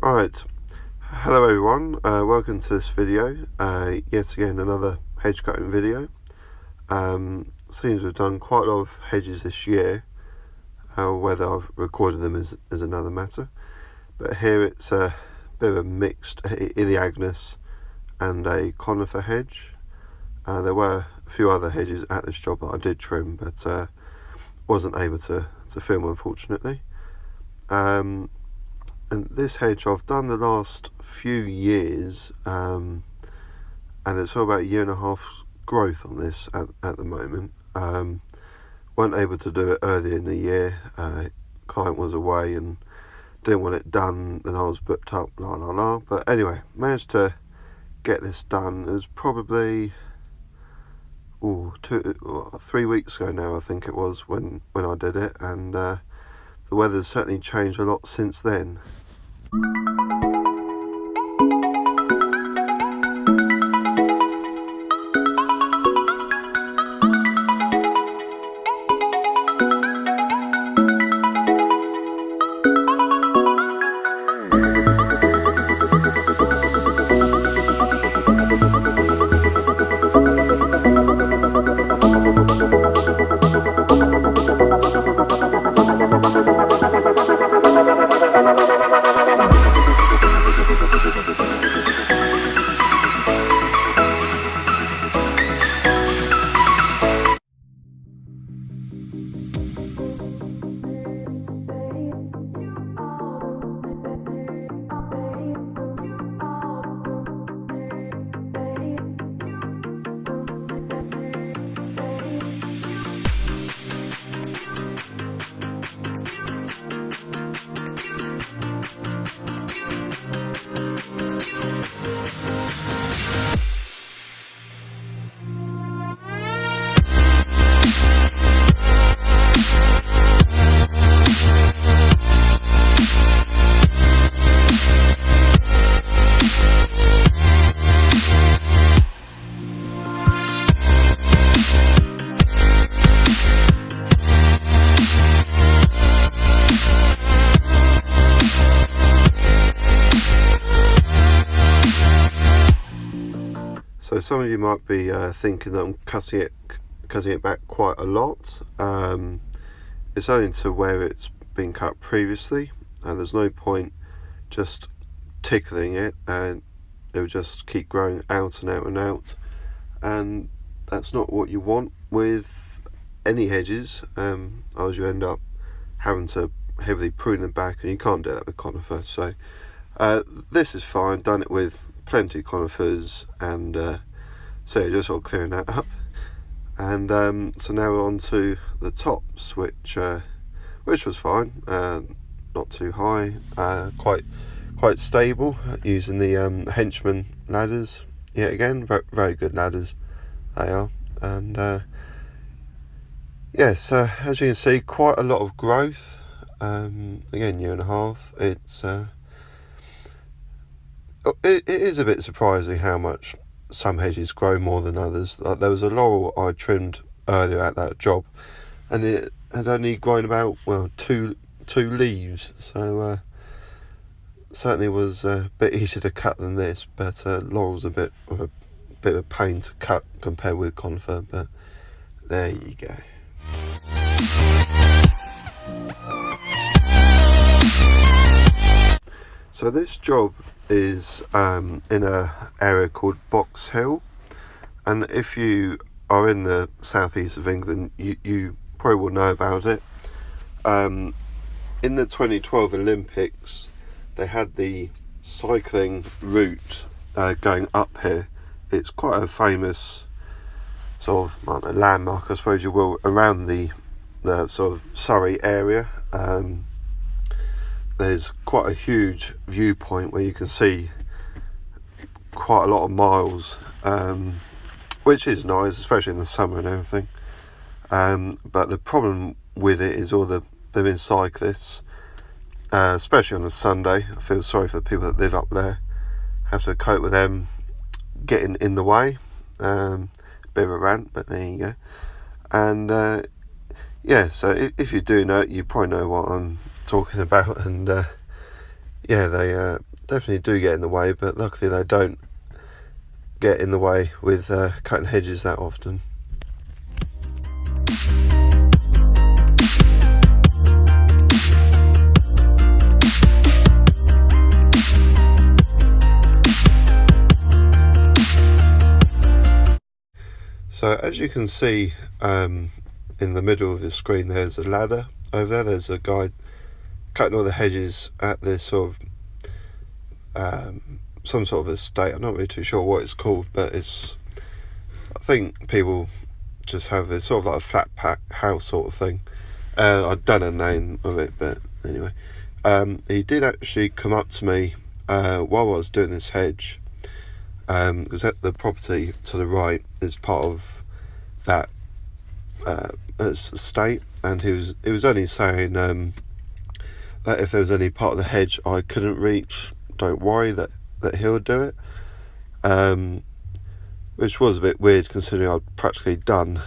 Right, hello everyone, welcome to this video, yet again another hedge cutting video. Seems we've done quite a lot of hedges this year, whether I've recorded them is another matter, but here it's a bit of a mixed Iliagnus and a conifer hedge. There were a few other hedges at this job that I did trim, but wasn't able to film, unfortunately. And this hedge I've done the last few years, and it's all about a year and a half growth on this at the moment. Weren't able to do it earlier in the year. Client was away and didn't want it done, then I was booked up, but anyway, managed to get this done. It was probably 3 weeks ago now, I think it was, when I did it, and the weather's certainly changed a lot since then. So some of you might be thinking that I'm cutting it back quite a lot. It's only to where it's been cut previously, and there's no point just tickling it, and it will just keep growing out and out and out, and that's not what you want with any hedges, as you end up having to heavily prune them back, and you can't do that with conifer. So this is fine, done it with plenty of conifers, and so yeah, just sort of clearing that up. And so now we're on to the tops, which was fine, not too high, quite stable, using the henchman ladders yet again. Very good ladders they are. And yes, as you can see, quite a lot of growth. Again, year and a half. It is a bit surprising how much some hedges grow more than others. Like, there was a laurel I trimmed earlier at that job, and it had only grown about two leaves. So certainly was a bit easier to cut than this. But laurel's a bit of a pain to cut compared with conifer. But there you go. So this job is in an area called Box Hill, and if you are in the southeast of England, you probably will know about it. In the 2012 Olympics, they had the cycling route going up here. It's quite a famous sort of landmark, I suppose you will, around the sort of Surrey area. There's quite a huge viewpoint where you can see quite a lot of miles, which is nice, especially in the summer and everything. But the problem with it is all the living cyclists, especially on a Sunday. I feel sorry for the people that live up there, have to cope with them getting in the way. Bit of a rant, but there you go. And yeah, so if you do know it, you probably know what I'm talking about. And yeah, they definitely do get in the way, but luckily they don't get in the way with cutting hedges that often. So as you can see in the middle of the screen, there's a ladder over there. There's a guy cutting all the hedges at this sort of some sort of estate. I'm not really too sure what it's called, but I think people just have this sort of like a flat pack house sort of thing. I don't know the name of it, but anyway, he did actually come up to me while I was doing this hedge, because at the property to the right is part of that estate, and he was only saying that if there was any part of the hedge I couldn't reach, don't worry, that he'll do it, which was a bit weird considering I'd practically done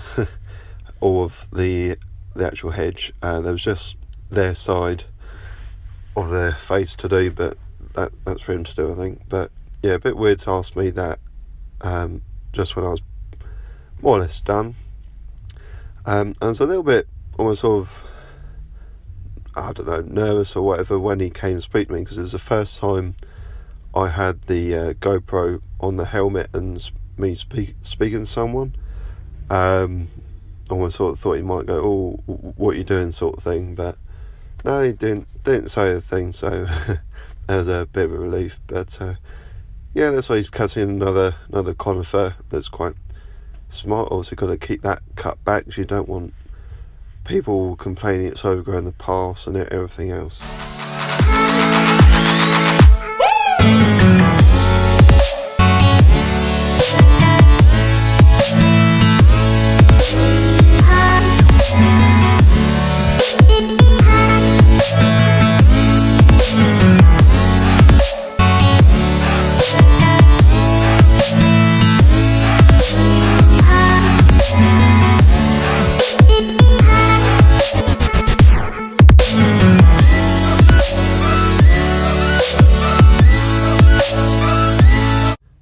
all of the actual hedge. There was just their side of their face to do, but that's for him to do, I think. But yeah, a bit weird to ask me that just when I was more or less done. And I was a little bit almost sort of, I don't know, nervous or whatever when he came to speak to me, because it was the first time I had the GoPro on the helmet and me speaking to someone. Almost sort of thought he might go, "Oh, what are you doing?" sort of thing, but no, he didn't say a thing, so that was a bit of a relief. But yeah, that's why he's cutting another conifer that's quite smart. Obviously got to keep that cut back because you don't want people complaining it's overgrown the paths and everything else.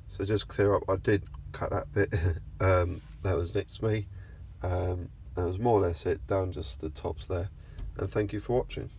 So just clear up, I did cut that bit that was next to me. That was more or less it, down just the tops there. And thank you for watching.